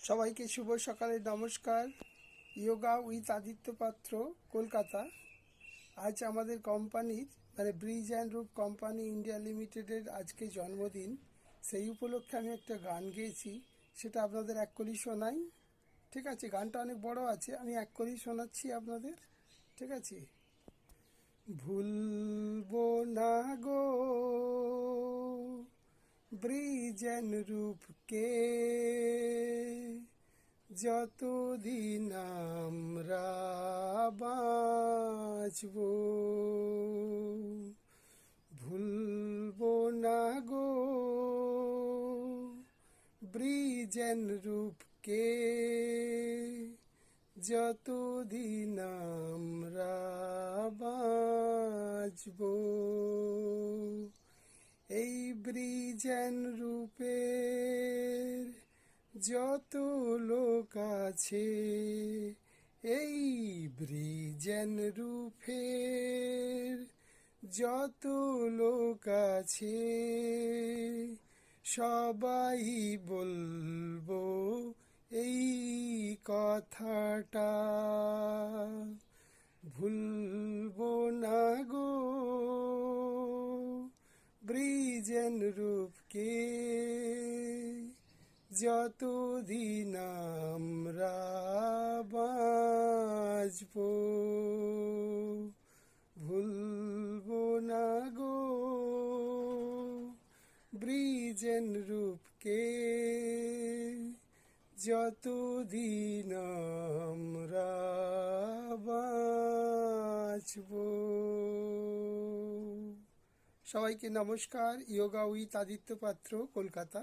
সবাইকে শুভ সকালে নমস্কার। যোগা উইথ আদিত্য পাত্র, কলকাতা। আজ আমাদের কোম্পানির bridge and roof company India লিমিটেডের আজকে জন্মদিন। সেই উপলক্ষে আমি একটা গান গেয়েছি, সেটা আপনাদের এক কলি শোনাই। ঠিক আছে, গানটা অনেক বড় আছে, আমি এক কলি শোনাচ্ছি আপনাদের। ঠিক আছে। ভুলবো না গো ব্রিজ অ্যান্ড রুফকে, যতদিন আমরা বাঁচব। ভুলবো না গো ব্রিজ অ্যান্ড রুফকে, যতদিন আমরা বাঁচব। এই ব্রিজ অ্যান্ড রুফের যত লোক আছে, এই ব্রিজ অ্যান্ড রুফের যত লোক আছে, সবাই বলবো এই কথাটা। ভুলবো না গো ব্রিজ অ্যান্ড রুফকে, যতদিন আমরা বাঁচব। ভুলবো না গো ব্রিজ অ্যান্ড রুফকে, যতদিন আমরা বাঁচব। সবাইকে নমস্কার। যোগা উইথ আদিত্য পাত্র, কলকাতা।